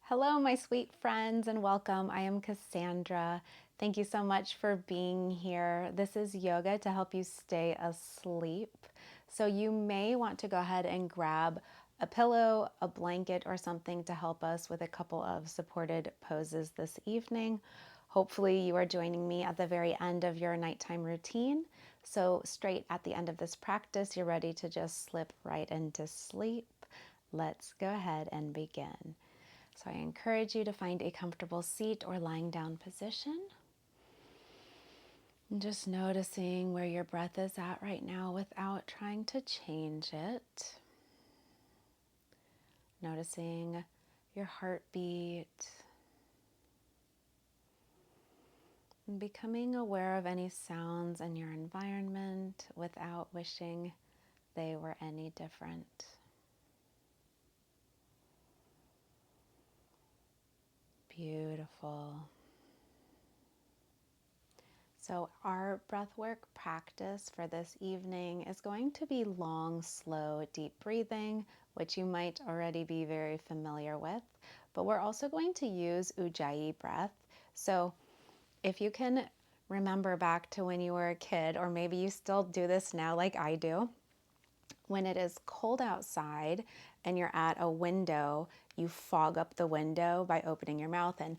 Hello, my sweet friends, and welcome. I am Cassandra. Thank you so much for being here. This is yoga to help you stay asleep. So, you may want to go ahead and grab a pillow, a blanket, or something to help us with a couple of supported poses this evening. Hopefully, you are joining me at the very end of your nighttime routine. So, straight at the end of this practice, you're ready to just slip right into sleep. Let's go ahead and begin. So I encourage you to find a comfortable seat or lying down position. And just noticing where your breath is at right now without trying to change it. Noticing your heartbeat. And becoming aware of any sounds in your environment without wishing they were any different. Beautiful. So our breathwork practice for this evening is going to be long, slow, deep breathing, which you might already be very familiar with. But we're also going to use Ujjayi breath. So if you can remember back to when you were a kid, or maybe you still do this now like I do, when it is cold outside and you're at a window, you fog up the window by opening your mouth and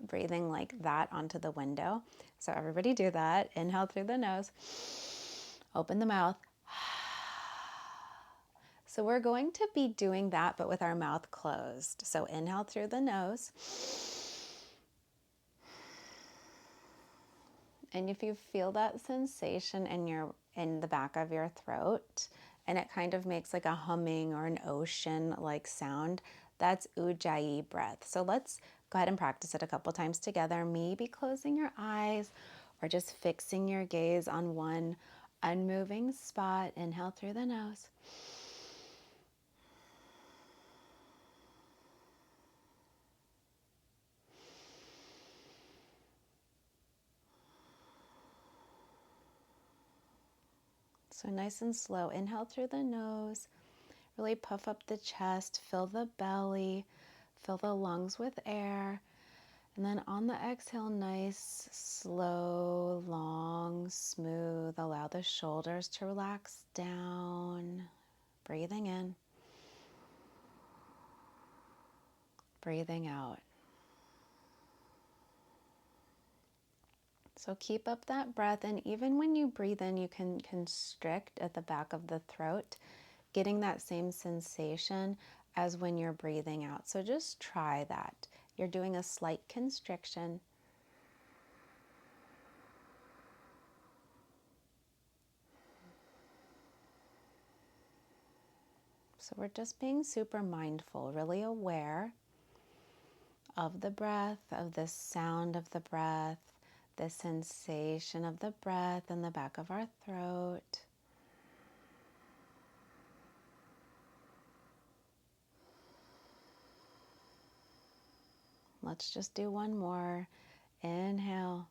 breathing like that onto the window. So everybody do that. Inhale through the nose, open the mouth. So we're going to be doing that, but with our mouth closed. So inhale through the nose. And if you feel that sensation in the back of your throat, and it kind of makes like a humming or an ocean like sound, that's Ujjayi breath. So let's go ahead and practice it a couple times together. Maybe closing your eyes or just fixing your gaze on one unmoving spot. Inhale through the nose. So nice and slow. Inhale through the nose. Really puff up the chest, fill the belly, fill the lungs with air. And then on the exhale, nice, slow, long, smooth. Allow the shoulders to relax down. Breathing in. Breathing out. So keep up that breath, and even when you breathe in, you can constrict at the back of the throat, getting that same sensation as when you're breathing out. So just try that. You're doing a slight constriction. So we're just being super mindful, really aware of the breath, of the sound of the breath, the sensation of the breath in the back of our throat. Let's just do one more. Inhale.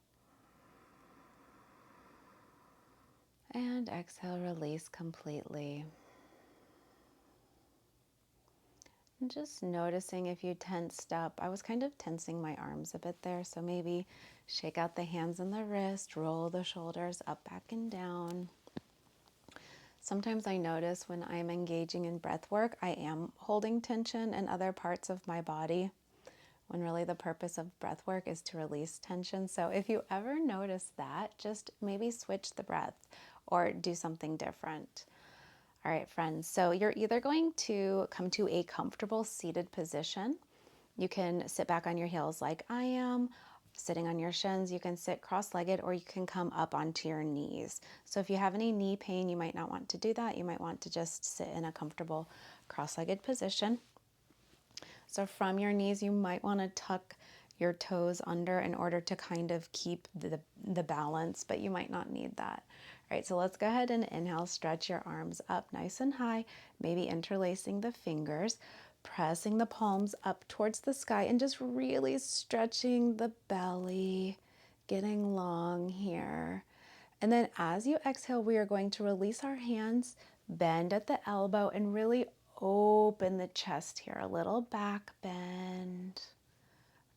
And exhale, release completely. And just noticing if you tensed up. I was kind of tensing my arms a bit there, so maybe shake out the hands and the wrist, roll the shoulders up, back, and down. Sometimes I notice when I'm engaging in breath work, I am holding tension in other parts of my body, when really the purpose of breath work is to release tension. So if you ever notice that, just maybe switch the breath or do something different. All right, friends, so you're either going to come to a comfortable seated position. You can sit back on your heels like I am, sitting on your shins. You can sit cross-legged, or you can come up onto your knees. So if you have any knee pain, you might not want to do that. You might want to just sit in a comfortable cross-legged position. So from your knees, you might want to tuck your toes under in order to kind of keep the balance, but you might not need that. All right, so let's go ahead and inhale, stretch your arms up nice and high, maybe interlacing the fingers, pressing the palms up towards the sky, and just really stretching the belly, getting long here. And then as you exhale, we are going to release our hands, bend at the elbow, and really open the chest here, a little back bend.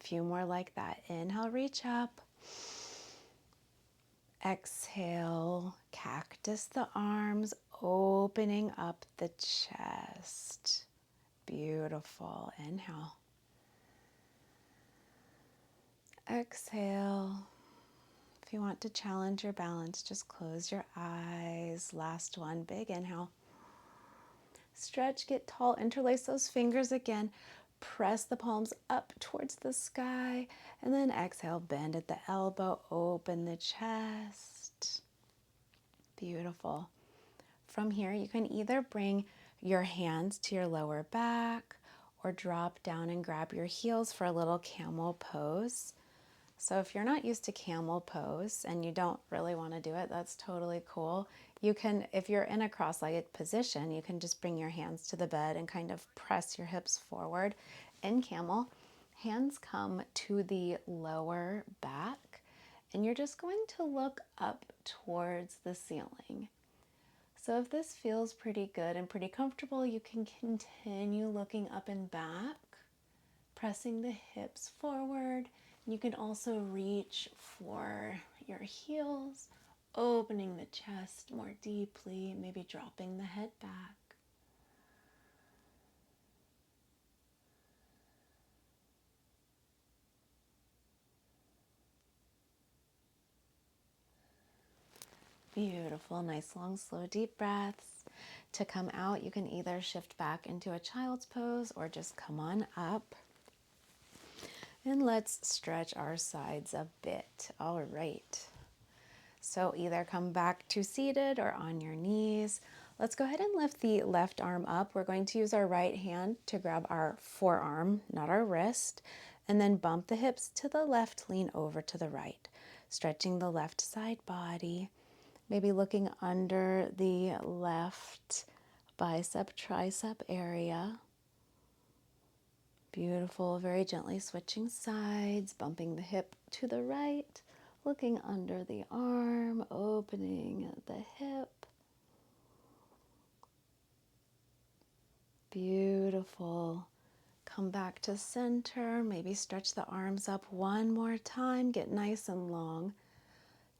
A few more like that. Inhale, reach up. Exhale, cactus the arms, opening up the chest. Beautiful. Inhale. Exhale. If you want to challenge your balance, just close your eyes. Last one, big inhale. Stretch, get tall, interlace those fingers again. Press the palms up towards the sky. And then exhale, bend at the elbow, open the chest. Beautiful. From here, you can either bring your hands to your lower back or drop down and grab your heels for a little camel pose. So if you're not used to camel pose and you don't really want to do it, that's totally cool. You can, if you're in a cross-legged position, you can just bring your hands to the bed and kind of press your hips forward. In camel, hands come to the lower back and you're just going to look up towards the ceiling. So if this feels pretty good and pretty comfortable, you can continue looking up and back, pressing the hips forward. You can also reach for your heels, opening the chest more deeply, maybe dropping the head back. Beautiful, nice, long, slow, deep breaths. To come out, you can either shift back into a child's pose or just come on up. And let's stretch our sides a bit. All right. So either come back to seated or on your knees. Let's go ahead and lift the left arm up. We're going to use our right hand to grab our forearm, not our wrist, and then bump the hips to the left, lean over to the right, stretching the left side body, maybe looking under the left bicep, tricep area. Beautiful, very gently switching sides, bumping the hip to the right, looking under the arm, opening the hip. Beautiful. Come back to center, maybe stretch the arms up one more time, get nice and long,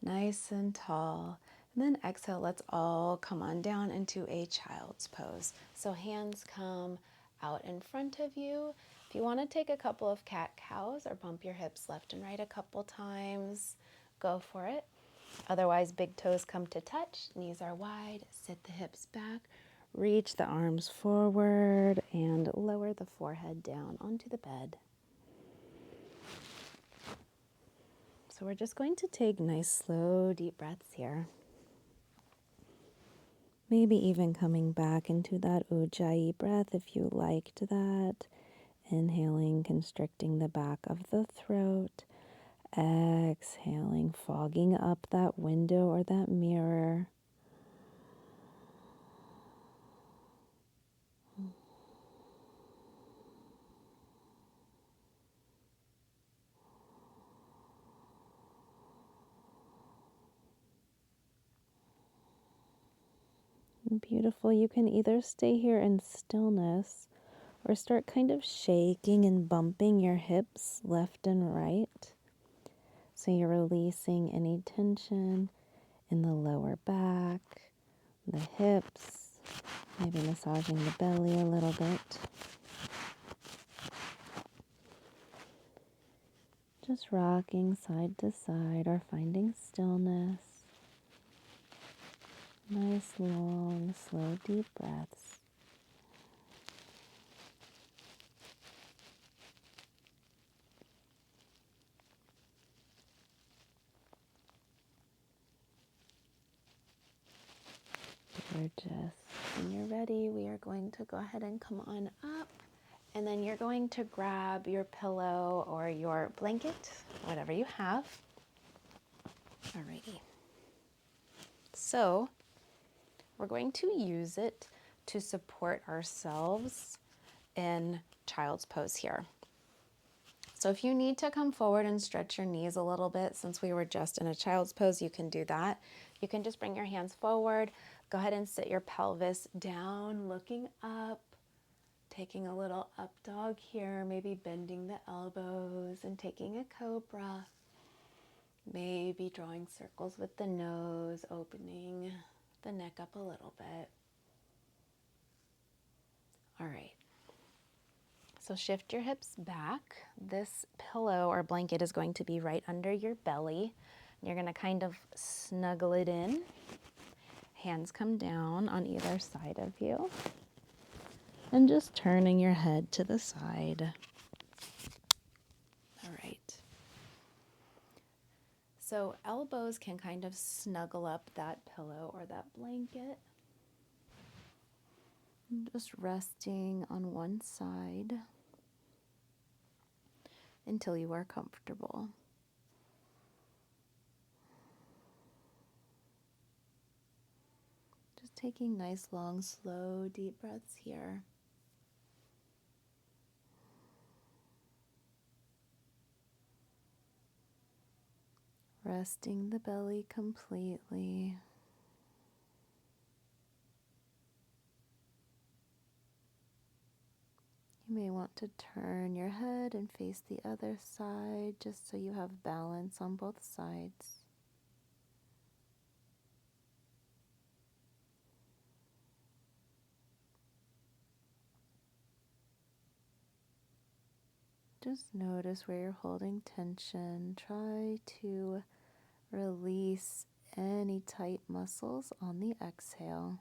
nice and tall. And then exhale, let's all come on down into a child's pose. So hands come out in front of you. If you want to take a couple of cat-cows or bump your hips left and right a couple times, go for it. Otherwise, big toes come to touch, knees are wide, sit the hips back, reach the arms forward, and lower the forehead down onto the bed. So we're just going to take nice, slow, deep breaths here. Maybe even coming back into that Ujjayi breath if you liked that. Inhaling, constricting the back of the throat. Exhaling, fogging up that window or that mirror. Beautiful. You can either stay here in stillness or start kind of shaking and bumping your hips left and right. So you're releasing any tension in the lower back, the hips, maybe massaging the belly a little bit. Just rocking side to side or finding stillness. Nice, long, slow, deep breaths. Gorgeous. When you're ready, we are going to go ahead and come on up. And then you're going to grab your pillow or your blanket, whatever you have. Alrighty. So we're going to use it to support ourselves in child's pose here. So if you need to come forward and stretch your knees a little bit, since we were just in a child's pose, you can do that. You can just bring your hands forward. Go ahead and sit your pelvis down, looking up. taking a little up dog here, maybe bending the elbows and taking a cobra. Maybe drawing circles with the nose, opening the neck up a little bit. All right. So shift your hips back. This pillow or blanket is going to be right under your belly. You're going to kind of snuggle it in. Hands come down on either side of you. And just turning your head to the side. All right. So elbows can kind of snuggle up that pillow or that blanket. Just resting on one side until you are comfortable. Just taking nice, long, slow, deep breaths here. Resting the belly completely. You may want to turn your head and face the other side just so you have balance on both sides. Just notice where you're holding tension. Try to release any tight muscles on the exhale.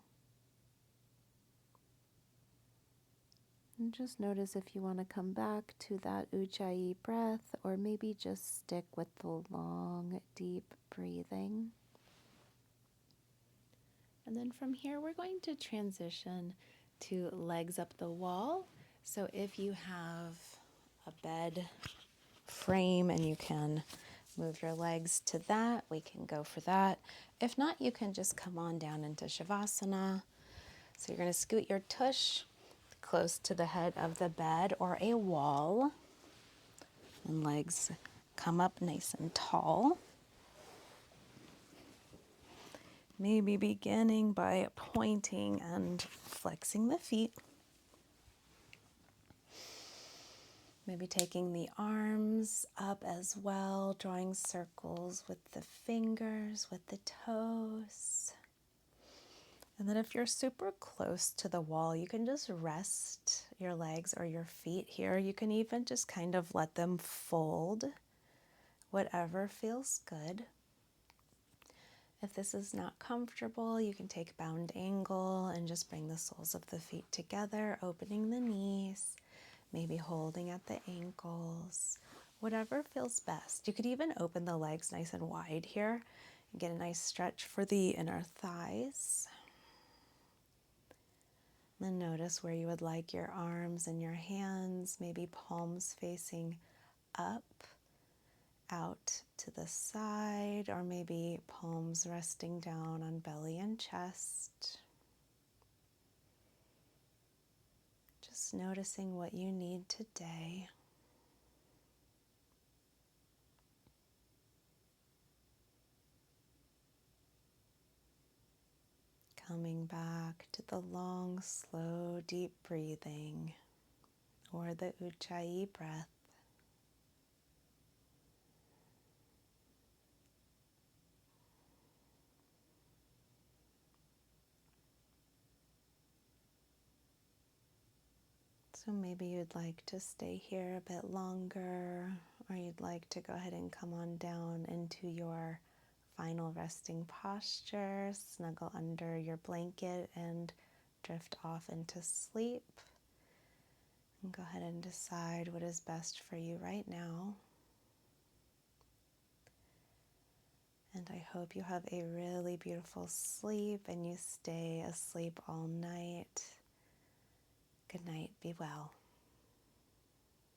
And just notice if you want to come back to that Ujjayi breath, or maybe just stick with the long, deep breathing. And then from here, we're going to transition to legs up the wall. So if you have a bed frame and you can move your legs to that, we can go for that. If not, you can just come on down into Shavasana. So you're going to scoot your tush close to the head of the bed or a wall, and legs come up nice and tall. Maybe beginning by pointing and flexing the feet. Maybe taking the arms up as well, drawing circles with the fingers, with the toes. And then if you're super close to the wall, you can just rest your legs or your feet here. You can even just kind of let them fold, whatever feels good. If this is not comfortable, you can take bound angle and just bring the soles of the feet together, opening the knees, maybe holding at the ankles, whatever feels best. You could even open the legs nice and wide here and get a nice stretch for the inner thighs. Then notice where you would like your arms and your hands, maybe palms facing up, out to the side, or maybe palms resting down on belly and chest. Just noticing what you need today. Coming back to the long, slow, deep breathing, or the Ujjayi breath. So maybe you'd like to stay here a bit longer, or you'd like to go ahead and come on down into your final resting posture, snuggle under your blanket and drift off into sleep. And go ahead and decide what is best for you right now. And I hope you have a really beautiful sleep and you stay asleep all night. Good night, be well.